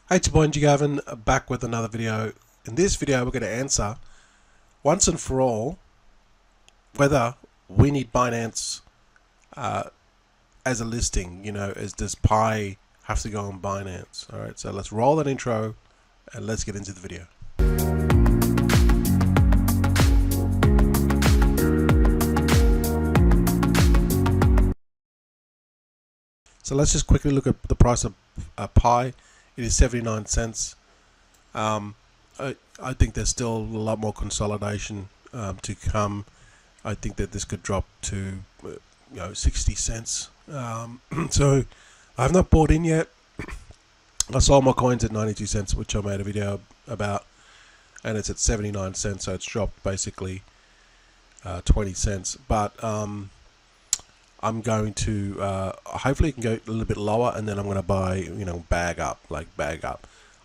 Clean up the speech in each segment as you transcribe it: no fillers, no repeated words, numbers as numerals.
Hey, it's your boy Gavin, back with another video. In this video, we're going to answer once and for all whether we need Binance as a listing. Does Pi have to go on Binance? All right, so let's roll that intro and let's get into the video. So let's just quickly look at the price of Pi. It is 79 cents. I think there's still a lot more consolidation to come. I think that this could drop to 60 cents. So I have not bought in yet. I sold my coins at 92 cents, which I made a video about, and it's at 79 cents, so it's dropped basically 20 cents. But I'm going to hopefully it can go a little bit lower, and then I'm going to buy, bag up.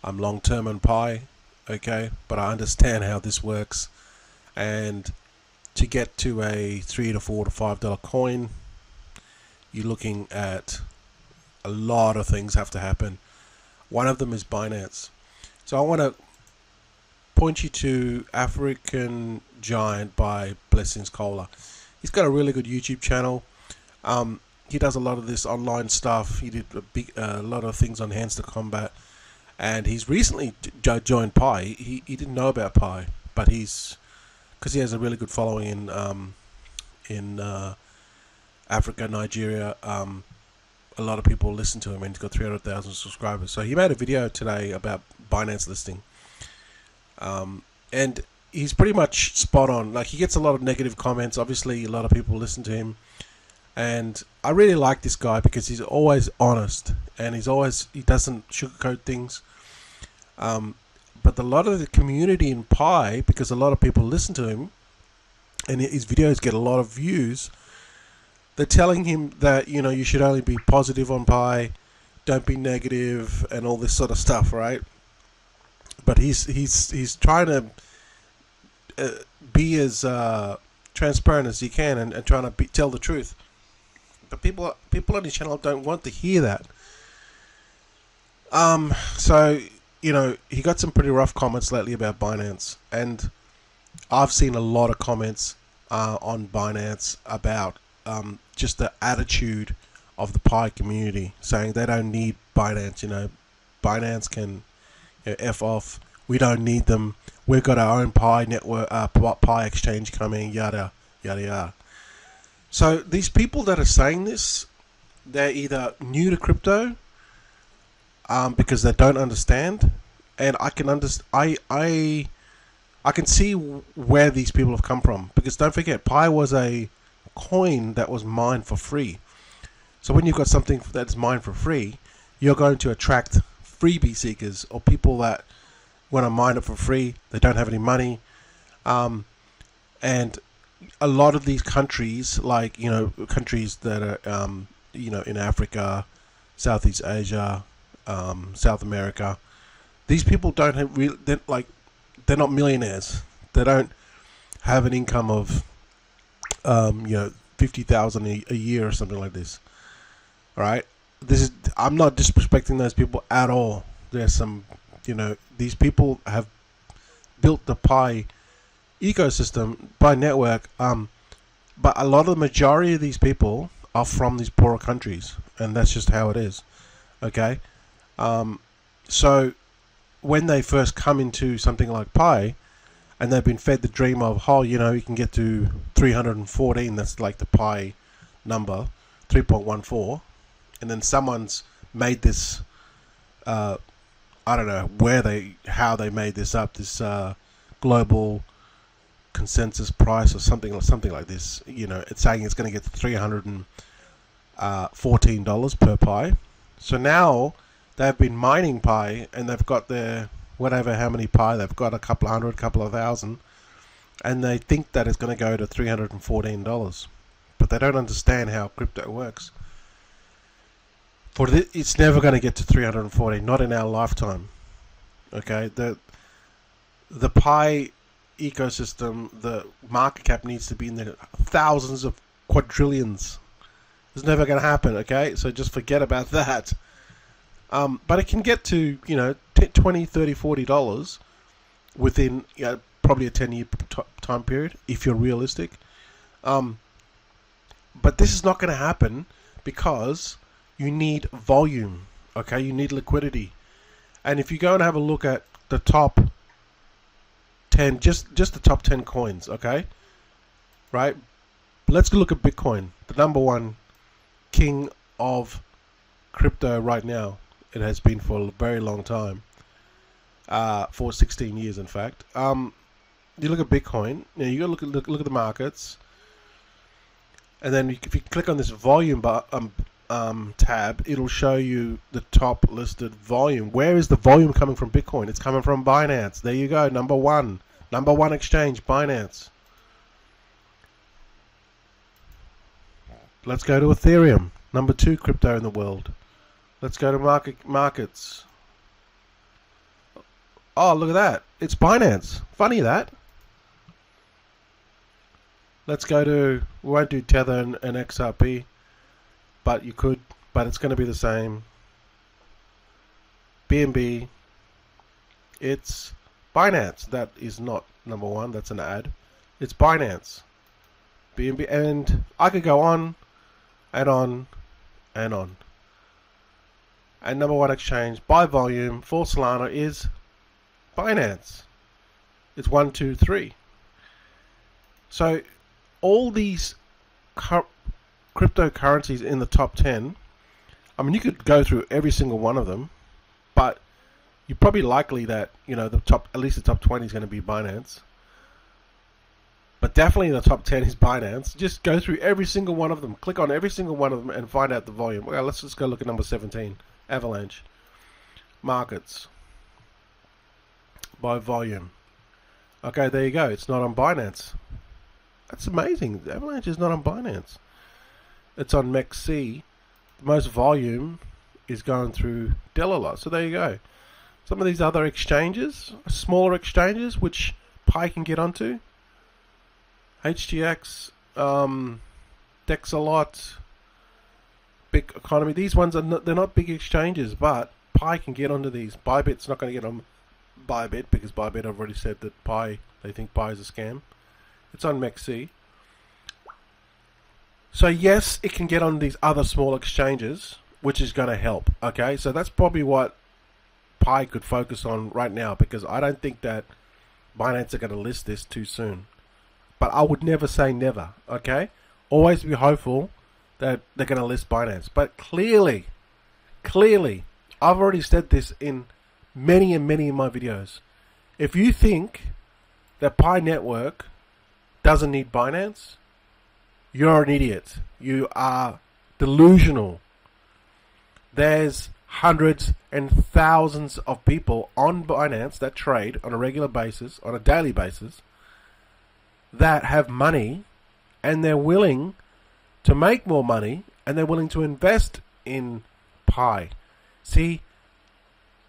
I'm long term on Pi, okay, but I understand how this works, and to get to a $3 to $4 to $5 coin, you're looking at a lot of things have to happen. One of them is Binance. So I want to point you to African Giant by Blessings Cola. He's got a really good YouTube channel. He does a lot of this online stuff. He did a lot of things on Hands to Combat, and he's recently joined Pi. He didn't know about Pi, but because he has a really good following in Africa, Nigeria. A lot of people listen to him, and he's got 300,000 subscribers. So he made a video today about Binance listing, and he's pretty much spot on. Like, he gets a lot of negative comments. Obviously, a lot of people listen to him. And I really like this guy because he's always honest, and he doesn't sugarcoat things. But a lot of the community in Pi, because a lot of people listen to him, and his videos get a lot of views, they're telling him that you should only be positive on Pi, don't be negative, and all this sort of stuff, right? But he's trying to be as transparent as he can, and trying to tell the truth. But people on his channel don't want to hear that. So he got some pretty rough comments lately about Binance, and I've seen a lot of comments on Binance about just the attitude of the Pi community, saying they don't need Binance. Binance can F off. We don't need them. We've got our own Pi network, Pi exchange coming. Yada yada yada. So these people that are saying this, they're either new to crypto because they don't understand, and I can see where these people have come from, because don't forget, Pi was a coin that was mined for free. So when you've got something that's mined for free, you're going to attract freebie seekers, or people that want to mine it for free. They don't have any money, and a lot of these countries, like countries that are in Africa, Southeast Asia, South America, these people don't have they're not millionaires. They don't have an income of 50,000 a year or something like this. All right, I'm not disrespecting those people at all. There's some these people have built the Pi ecosystem by network, but a lot of the majority of these people are from these poorer countries, and that's just how it is. Okay, so when they first come into something like Pi, and they've been fed the dream of, you can get to 314, that's like the Pi number, 3.14, and then someone's made this, I don't know how they made this up, this global consensus price or something like this. It's saying it's going to get to $314 per Pi. So now they've been mining Pi, and they've got their whatever how many Pi they've got, a couple of hundred, couple of thousand, and they think that it's going to go to $314, but they don't understand how crypto works. It's never going to get to 314, not in our lifetime. Okay, the Pi ecosystem, the market cap needs to be in the thousands of quadrillions. It's never going to happen. Okay, so just forget about that. But it can get to 10 $20, $30, $40 within probably a 10-year time period, if you're realistic. But this is not going to happen because you need volume, okay? You need liquidity. And if you go and have a look at the top 10, just the top 10 coins, okay? Right? Let's go look at Bitcoin, the number one king of crypto right now. It has been for a very long time, for 16 years, in fact. You look at Bitcoin, you got to look at the markets, and then if you click on this volume tab, it'll show you the top listed volume. Where is the volume coming from Bitcoin? It's coming from Binance. There you go, number one exchange, Binance. Let's go to Ethereum, number 2 crypto in the world. Let's go to markets. Oh, look at that. It's Binance. Funny that. Let's go to, we won't do Tether and XRP, but you could, but it's going to be the same. BNB. It's Binance. That is not number 1. That's an ad. It's Binance. BNB. And I could go on and on and on. And number 1 exchange by volume for Solana is Binance. It's 1, 2, 3. So all these cryptocurrencies in the top 10, I mean, you could go through every single one of them, but you're probably likely that, at least the top 20 is going to be Binance. But definitely the top 10 is Binance. Just go through every single one of them. Click on every single one of them and find out the volume. Well, let's just go look at number 17. Avalanche. Markets. By volume. Okay, there you go. It's not on Binance. That's amazing. Avalanche is not on Binance. It's on MEXC. The most volume is going through Delaware. So there you go. Some of these other exchanges, smaller exchanges, which Pi can get onto. HTX, Dexalot, Big Economy. These ones they're not big exchanges, but Pi can get onto these. Bybit's not going to get on Bybit because Bybit have already said that they think Pi is a scam. It's on MEXC. So yes, it can get on these other small exchanges, which is going to help. Okay, so that's probably what Pi could focus on right now, because I don't think that Binance are going to list this too soon. But I would never say never. Okay, always be hopeful that they're going to list Binance. But clearly, I've already said this in many and many of my videos. If you think that Pi Network doesn't need Binance, you're an idiot. You are delusional. There's hundreds and thousands of people on Binance that trade on a regular basis, on a daily basis, that have money, and they're willing to make more money, and they're willing to invest in Pi. See,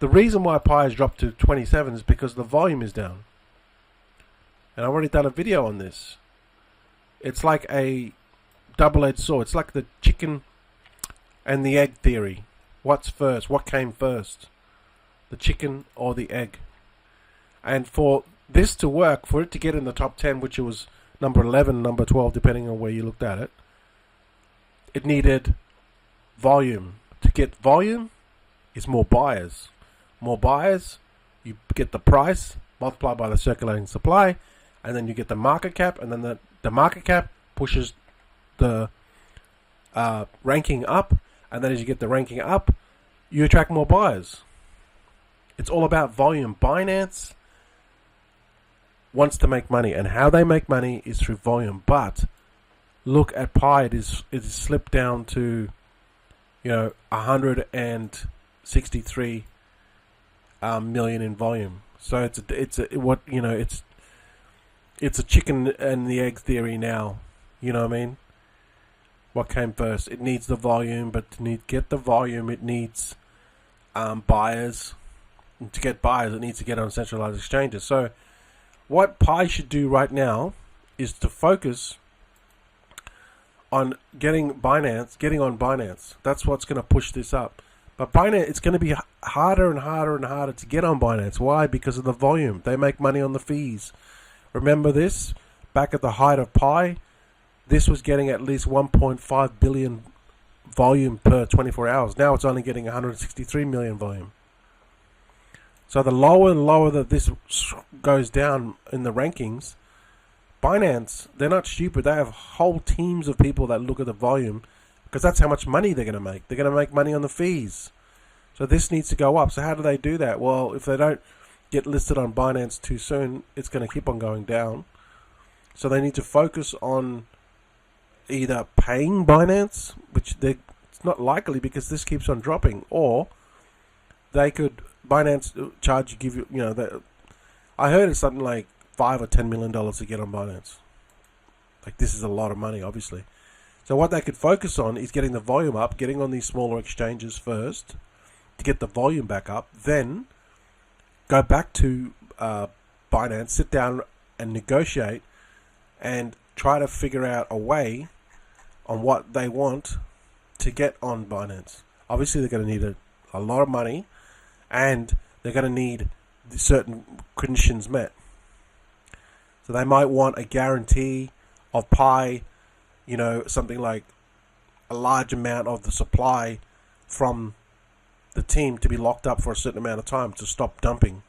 the reason why Pi has dropped to 27 is because the volume is down. And I've already done a video on this. It's like a double-edged sword. It's like the chicken and the egg theory. What's first? What came first? The chicken or the egg? And for this to work, for it to get in the top 10, which it was number 11, number 12, depending on where you looked at it, it needed volume. To get volume is more buyers. More buyers, you get the price, multiplied by the circulating supply, and then you get the market cap, and then the market cap pushes the ranking up, and then as you get the ranking up, you attract more buyers. It's all about volume. Binance wants to make money, and how they make money is through volume. But look at Pi; it is slipped down to 163 million in volume. So it's a chicken and the egg theory now. You know what I mean? What came first? It needs the volume, but to get the volume, it needs buyers. And to get buyers, it needs to get on centralized exchanges. So what Pi should do right now is to focus on getting on Binance. That's what's going to push this up. But Binance, it's going to be harder and harder and harder to get on Binance. Why? Because of the volume. They make money on the fees. Remember this? Back at the height of Pi, this was getting at least 1.5 billion volume per 24 hours. Now it's only getting 163 million volume. So the lower and lower that this goes down in the rankings, Binance, they're not stupid. They have whole teams of people that look at the volume because that's how much money they're going to make. They're going to make money on the fees. So this needs to go up. So how do they do that? Well, if they don't get listed on Binance too soon, it's going to keep on going down. So they need to focus on either paying Binance, which it's not likely because this keeps on dropping, or they could Binance charge give you, I heard it's something like $5 or $10 million to get on Binance. Like, this is a lot of money, obviously. So what they could focus on is getting the volume up, getting on these smaller exchanges first to get the volume back up, then go back to Binance, sit down and negotiate and try to figure out a way on what they want to get on Binance. Obviously, they're going to need a lot of money, and they're going to need certain conditions met. So they might want a guarantee of Pi, something like a large amount of the supply from the team to be locked up for a certain amount of time to stop dumping,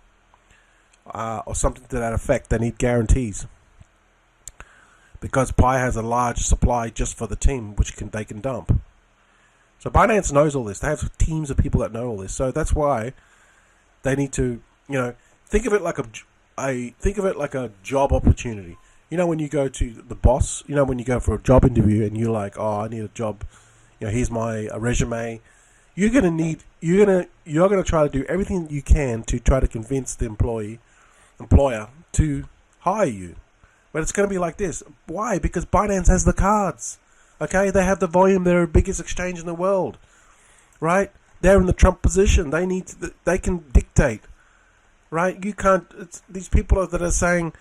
or something to that effect. They need guarantees because Pi has a large supply just for the team, which they can dump. So Binance knows all this. They have teams of people that know all this. So that's why they need to, think of it like a job opportunity. When you go to the boss, when you go for a job interview and you're like, oh, I need a job, here's my resume. You're gonna try to do everything you can to try to convince the employer to hire you. But it's going to be like this. Why? Because Binance has the cards. Okay, they have the volume. They're the biggest exchange in the world, right? They're in the Trump position. They can dictate, right? You can't. These people that are saying,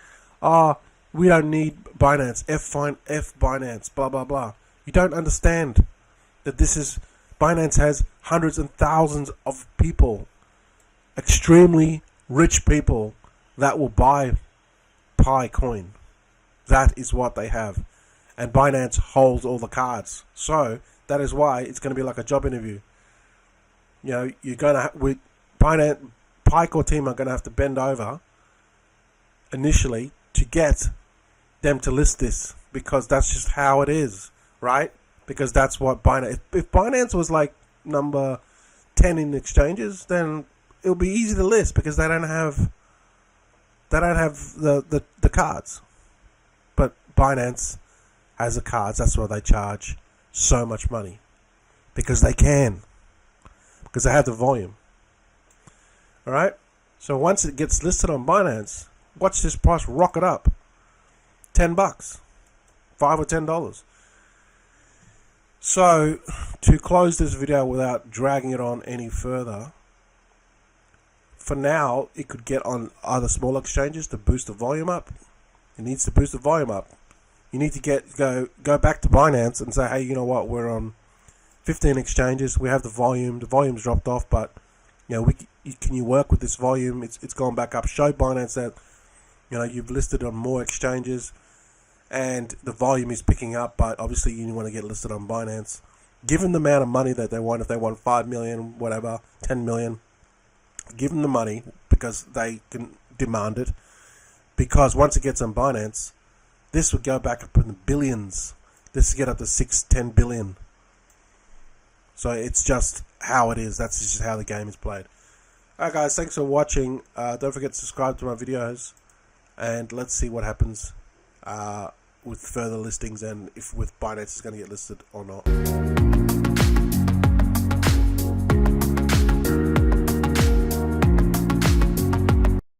we don't need Binance. F Binance. Blah blah blah. You don't understand that Binance has hundreds and thousands of people, extremely rich people that will buy Pi coin. That is what they have. And Binance holds all the cards. So that is why it's going to be like a job interview. You're going to with Binance, Pi core team are going to have to bend over initially to get them to list this, because that's just how it is, right? Because that's what Binance. If Binance was like number 10 in exchanges, then it'll be easy to list because they don't have the cards. But Binance has the cards. That's why they charge so much money, because they can, because they have the volume. All right. So once it gets listed on Binance, watch this price rocket up. $10, $5 or $10. So to close this video without dragging it on any further, for now it could get on other small exchanges to boost the volume up. It needs to boost the volume up. You need to go back to Binance and say, hey, you know what? We're on 15 exchanges. We have the volume. The volume's dropped off, but can you work with this volume? It's gone back up. Show Binance that you've listed on more exchanges, and the volume is picking up. But obviously, you want to get listed on Binance. Give them the amount of money that they want. If they want 5 million, whatever, 10 million, give them the money because they can demand it. Because once it gets on Binance, this would go back up in the billions. This would get up to 6-10 billion. So it's just how it is. That's just how the game is played. Alright guys, thanks for watching. Don't forget to subscribe to my videos. And let's see what happens with further listings and if with Binance is going to get listed or not.